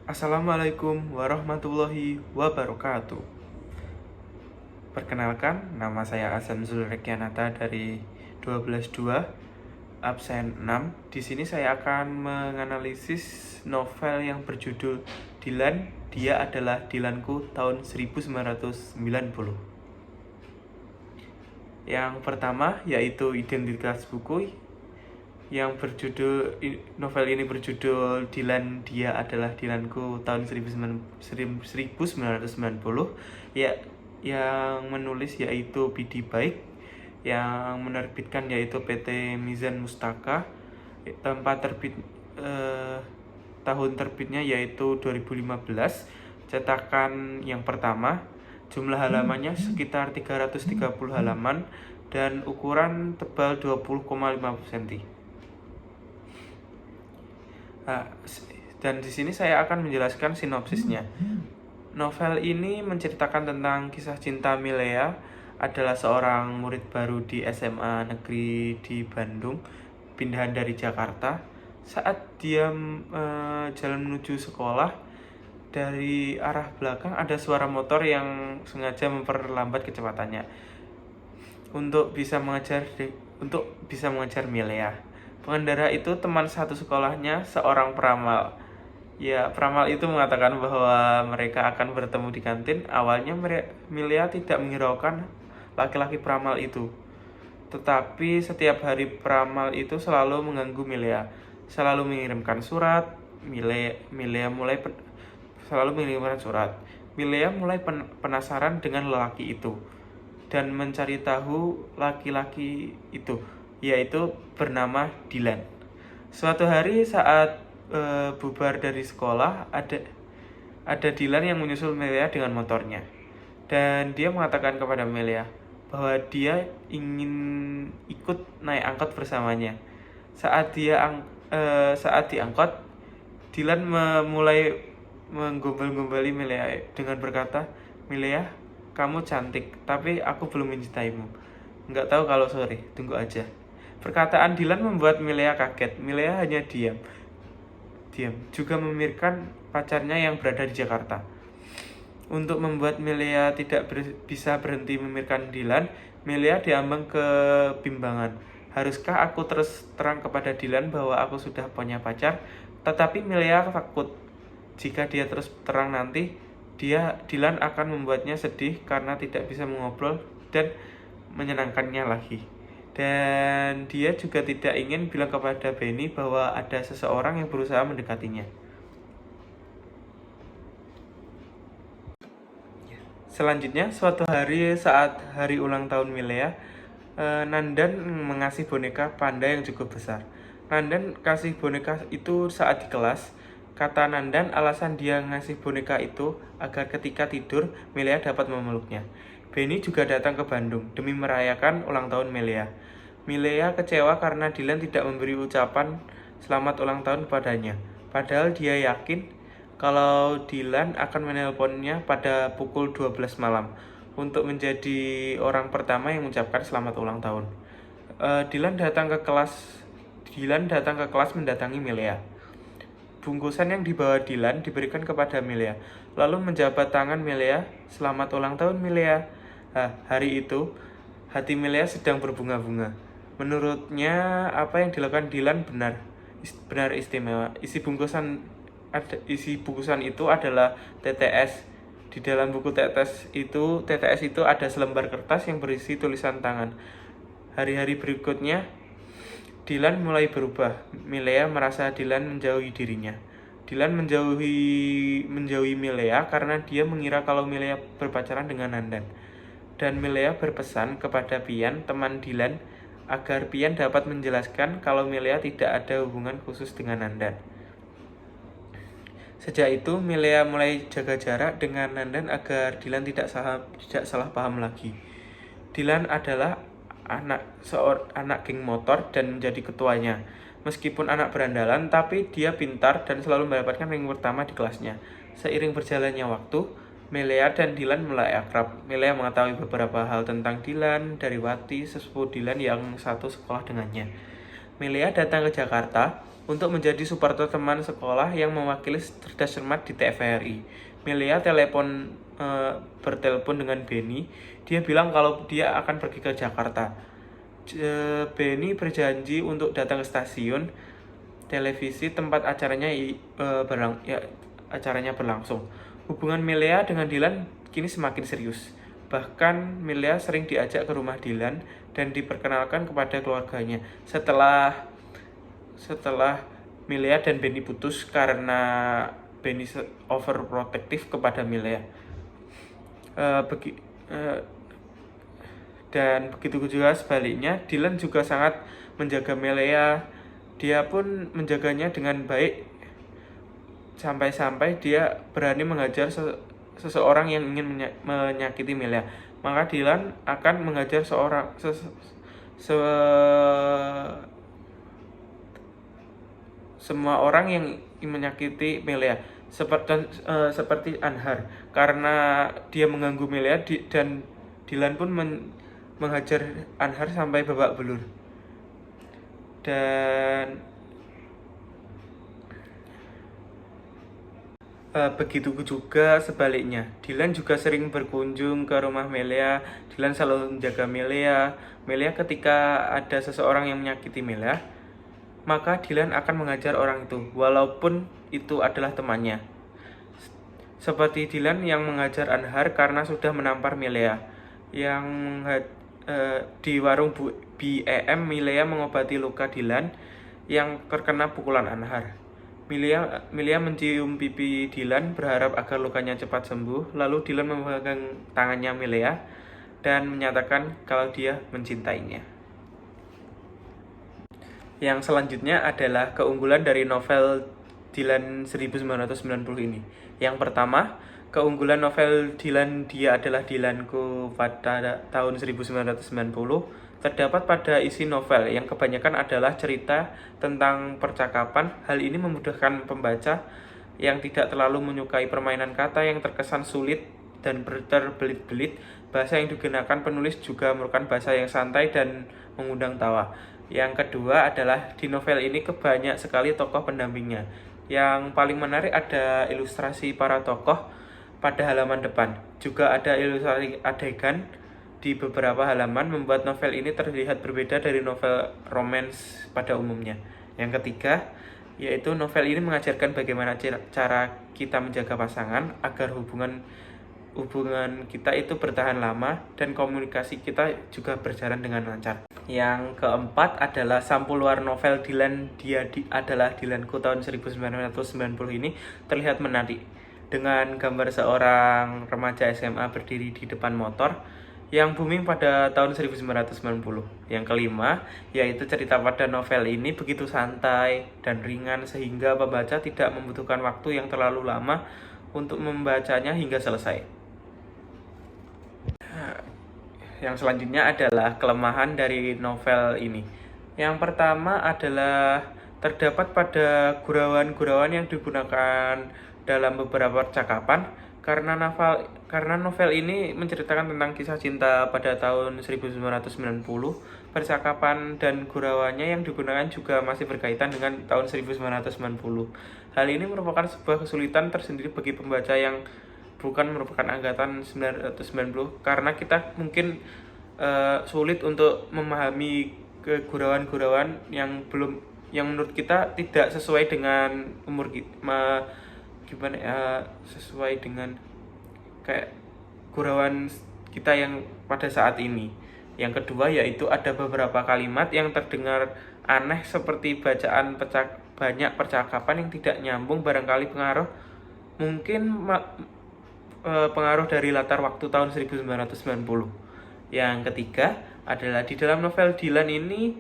Assalamualaikum warahmatullahi wabarakatuh. Perkenalkan, nama saya Azam Zulrekianata dari 122 absen 6. Di sini saya akan menganalisis novel yang berjudul Dilan, Dia Adalah Dilanku tahun 1990. Yang pertama yaitu Identitas Buku yang novel ini berjudul Dilan, Dia Adalah Dilanku tahun 1990 ya, yang menulis yaitu Pidi Baik, yang menerbitkan yaitu PT Mizan Mustaka. Tahun terbitnya yaitu 2015. Cetakan yang pertama, jumlah halamannya sekitar 330 halaman dan ukuran tebal 20,5 cm. Dan di sini saya akan menjelaskan sinopsisnya. Novel ini menceritakan tentang kisah cinta Milea, adalah seorang murid baru di SMA negeri di Bandung, pindahan dari Jakarta. Saat dia jalan menuju sekolah, dari arah belakang ada suara motor yang sengaja memperlambat kecepatannya untuk bisa mengejar Milea. Pengendara itu teman satu sekolahnya, seorang peramal. Ya, peramal itu mengatakan bahwa mereka akan bertemu di kantin. Awalnya Milea tidak menghiraukan laki-laki peramal itu. Tetapi setiap hari peramal itu selalu mengganggu Milea. Selalu mengirimkan surat. Milea mulai penasaran dengan lelaki itu dan mencari tahu laki-laki itu, yaitu bernama Dilan. Suatu hari saat bubar dari sekolah, ada Dilan yang menyusul Milea dengan motornya, dan dia mengatakan kepada Milea bahwa dia ingin ikut naik angkot bersamanya. Saat diangkot, Dilan mulai menggombal-gombali Milea dengan berkata, "Milea, kamu cantik, tapi aku belum mencintaimu. Nggak tahu kalau sore, tunggu aja." Perkataan Dilan membuat Milea kaget. Milea hanya diam, juga memikirkan pacarnya yang berada di Jakarta. Untuk membuat Milea tidak bisa berhenti memikirkan Dilan, Milea diambang kebimbangan. Haruskah aku terus terang kepada Dilan bahwa aku sudah punya pacar? Tetapi Milea takut jika dia terus terang nanti, Dilan akan membuatnya sedih karena tidak bisa mengobrol dan menyenangkannya lagi. Dan dia juga tidak ingin bilang kepada Benny bahwa ada seseorang yang berusaha mendekatinya. Selanjutnya, suatu hari saat hari ulang tahun Milea, Nandan mengasih boneka panda yang cukup besar. Nandan kasih boneka itu saat di kelas. Kata Nandan, alasan dia ngasih boneka itu agar ketika tidur, Milea dapat memeluknya. Benny juga datang ke Bandung demi merayakan ulang tahun Milea. Milea kecewa karena Dilan tidak memberi ucapan selamat ulang tahun padanya. Padahal dia yakin kalau Dilan akan menelponnya pada pukul 12 malam untuk menjadi orang pertama yang mengucapkan selamat ulang tahun. Dilan datang ke kelas mendatangi Milea. Bungkusan yang dibawa Dilan diberikan kepada Milea, lalu menjabat tangan Milea. "Selamat ulang tahun, Milea." Hari itu, hati Milea sedang berbunga-bunga. Menurutnya, apa yang dilakukan Dilan benar istimewa. Isi bungkusan itu adalah TTS. Di dalam buku TTS itu ada selembar kertas yang berisi tulisan tangan. Hari-hari berikutnya, Dilan mulai berubah. Milea merasa Dilan menjauhi dirinya. Dilan menjauhi Milea karena dia mengira kalau Milea berpacaran dengan Nandan. Dan Milea berpesan kepada Pian, teman Dilan, agar Pian dapat menjelaskan kalau Milea tidak ada hubungan khusus dengan Nandan. Sejak itu, Milea mulai jaga jarak dengan Nandan agar Dilan tidak salah paham lagi. Dilan adalah anak geng motor dan menjadi ketuanya. Meskipun anak berandalan, tapi dia pintar dan selalu mendapatkan ranking pertama di kelasnya. Seiring berjalannya waktu, Milea dan Dilan mulai akrab. Milea mengetahui beberapa hal tentang Dilan dari Wati, sesepuh Dilan yang satu sekolah dengannya. Milea datang ke Jakarta untuk menjadi supporter teman sekolah yang mewakili cerdas cermat di TVRI. Melia bertelepon dengan Benny. Dia bilang kalau dia akan pergi ke Jakarta. Benny berjanji untuk datang ke stasiun televisi tempat acaranya berlangsung. Hubungan Melia dengan Dylan kini semakin serius. Bahkan Melia sering diajak ke rumah Dylan dan diperkenalkan kepada keluarganya. Setelah Melia dan Benny putus karena Benny overprotective kepada Melia. Dan begitu juga sebaliknya, Dylan juga sangat menjaga Melia. Dia pun menjaganya dengan baik sampai-sampai dia berani mengajar seseorang yang ingin menyakiti Melia. Maka Dylan akan mengajar semua orang yang menyakiti Melia, seperti Anhar, karena dia mengganggu Melia dan Dylan pun menghajar Anhar sampai babak belur. Dan begitu juga sebaliknya, Dylan juga sering berkunjung ke rumah Melia. Dylan selalu menjaga Melia. Ketika ada seseorang yang menyakiti Melia, maka Dylan akan mengajar orang itu, walaupun itu adalah temannya. Seperti Dylan yang mengajar Anhar karena sudah menampar Melia. Di warung BEM, Melia mengobati luka Dylan yang terkena pukulan Anhar. Melia mencium pipi Dylan berharap agar lukanya cepat sembuh. Lalu Dylan memegang tangannya Melia dan menyatakan kalau dia mencintainya. Yang selanjutnya adalah keunggulan dari novel Dylan 1990 ini. Yang pertama, keunggulan novel Dylan Dia Adalah Dylanku pada tahun 1990 terdapat pada isi novel yang kebanyakan adalah cerita tentang percakapan. Hal ini memudahkan pembaca yang tidak terlalu menyukai permainan kata yang terkesan sulit dan terbelit-belit. Bahasa yang digunakan penulis juga merupakan bahasa yang santai dan mengundang tawa. Yang kedua adalah di novel ini banyak sekali tokoh pendampingnya. Yang paling menarik ada ilustrasi para tokoh pada halaman depan. Juga ada ilustrasi adegan di beberapa halaman, membuat novel ini terlihat berbeda dari novel romance pada umumnya. Yang ketiga, yaitu novel ini mengajarkan bagaimana cara kita menjaga pasangan agar hubungan kita itu bertahan lama dan komunikasi kita juga berjalan dengan lancar. Yang keempat adalah sampul luar novel Dylan Dia Adalah Dylanku tahun 1990 ini terlihat menarik dengan gambar seorang remaja SMA berdiri di depan motor yang booming pada tahun 1990. Yang kelima, yaitu cerita pada novel ini begitu santai dan ringan sehingga pembaca tidak membutuhkan waktu yang terlalu lama untuk membacanya hingga selesai. Yang selanjutnya adalah kelemahan dari novel ini. Yang pertama adalah terdapat pada gurauan-gurauan yang digunakan dalam beberapa percakapan karena novel ini menceritakan tentang kisah cinta pada tahun 1990. Percakapan dan gurauannya yang digunakan juga masih berkaitan dengan tahun 1990. Hal ini merupakan sebuah kesulitan tersendiri bagi pembaca yang bukan merupakan angkatan 1990 karena kita mungkin sulit untuk memahami gurauan-gurauan yang menurut kita tidak sesuai dengan umur kita, sesuai dengan kayak gurauan kita yang pada saat ini. Yang kedua, yaitu ada beberapa kalimat yang terdengar aneh seperti bacaan banyak percakapan yang tidak nyambung, barangkali pengaruh dari latar waktu tahun 1990. Yang ketiga adalah di dalam novel Dylan ini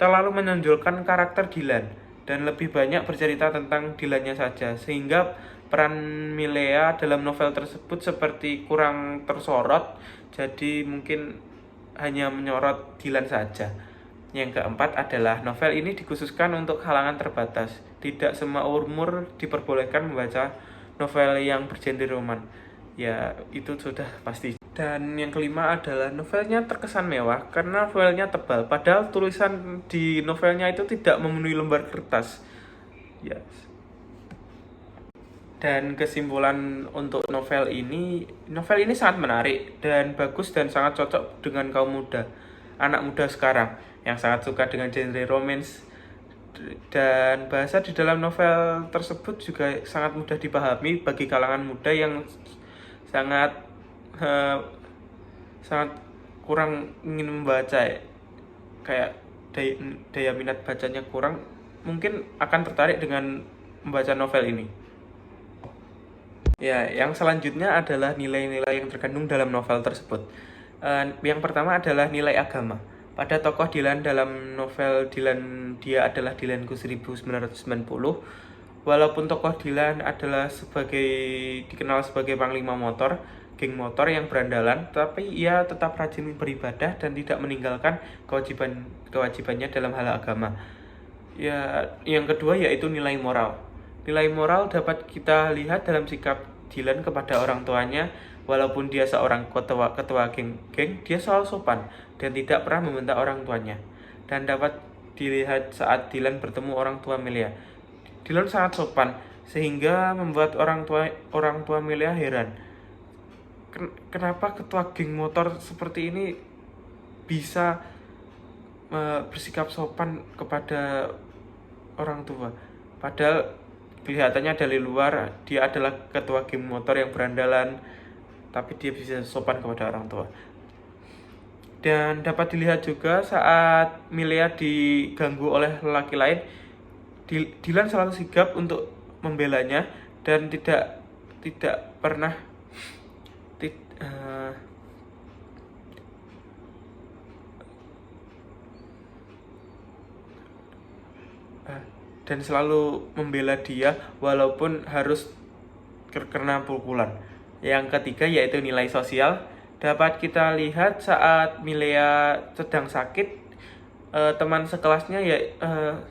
terlalu menonjolkan karakter Dylan dan lebih banyak bercerita tentang Dylannya saja, sehingga peran Melia dalam novel tersebut seperti kurang tersorot, jadi mungkin hanya menyorot Dylan saja. Yang keempat adalah novel ini dikhususkan untuk kalangan terbatas. Tidak semua umur diperbolehkan membaca novel yang bergenre roman. Ya, itu sudah pasti. Dan yang kelima adalah novelnya terkesan mewah karena novelnya tebal. Padahal tulisan di novelnya itu tidak memenuhi lembar kertas. Ya. Dan kesimpulan untuk novel ini sangat menarik dan bagus dan sangat cocok dengan kaum muda, anak muda sekarang yang sangat suka dengan genre romance, dan bahasa di dalam novel tersebut juga sangat mudah dipahami bagi kalangan muda yang sangat eh, sangat kurang ingin membaca, kayak daya minat bacanya kurang, mungkin akan tertarik dengan membaca novel ini. Ya, yang selanjutnya adalah nilai-nilai yang terkandung dalam novel tersebut. Yang pertama adalah nilai agama. Pada tokoh Dylan dalam novel Dylan, dia adalah Dylanku 1990. Walaupun tokoh Dylan adalah dikenal sebagai panglima motor, geng motor yang berandalan, tapi ia tetap rajin beribadah dan tidak meninggalkan kewajibannya dalam hal agama. Ya, yang kedua yaitu nilai moral. Nilai moral dapat kita lihat dalam sikap Dylan kepada orang tuanya. Walaupun dia seorang ketua geng, dia selalu sopan dan tidak pernah membentak orang tuanya. Dan dapat dilihat saat Dylan bertemu orang tua Melia. Dylan sangat sopan sehingga membuat orang tua Melia heran. Kenapa ketua geng motor seperti ini bisa bersikap sopan kepada orang tua? Padahal kelihatannya dari luar dia adalah ketua geng motor yang berandalan, tapi dia bisa sopan kepada orang tua. Dan dapat dilihat juga saat Melia diganggu oleh lelaki lain, Dylan selalu sigap untuk membelanya dan tidak pernah dan selalu membela dia walaupun harus kena pukulan. Yang ketiga yaitu nilai sosial. Dapat kita lihat saat Melia sedang sakit, teman sekelasnya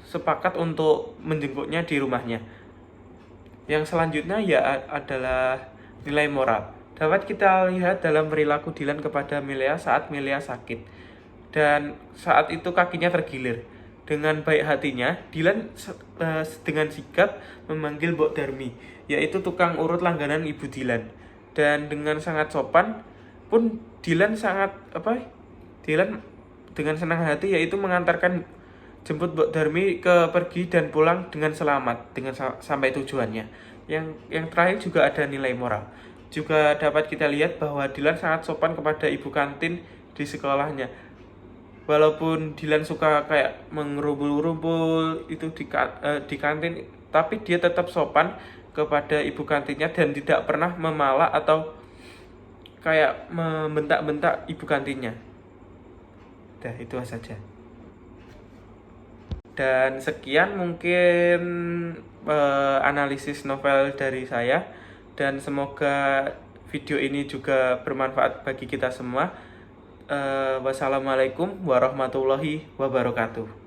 sepakat untuk menjenguknya di rumahnya. Yang selanjutnya adalah nilai moral. Dapat kita lihat dalam perilaku Dylan kepada Melia saat Melia sakit. Dan saat itu kakinya tergilir. Dengan baik hatinya, Dylan dengan sigap memanggil Mbok Darmi, yaitu tukang urut langganan ibu Dylan. Dan dengan sangat sopan pun Dylan dengan senang hati yaitu mengantarkan jemput Mbok Darmi pergi dan pulang dengan selamat sampai tujuannya. Yang terakhir juga ada nilai moral. Juga dapat kita lihat bahwa Dylan sangat sopan kepada ibu kantin di sekolahnya. Walaupun Dylan suka kayak mengerumpul-rumpul itu di kantin, tapi dia tetap sopan kepada ibu kantinnya dan tidak pernah memalak atau kayak membentak-bentak ibu kantinnya. Dah, itu saja. Dan sekian mungkin analisis novel dari saya, dan semoga video ini juga bermanfaat bagi kita semua. Wassalamualaikum warahmatullahi wabarakatuh.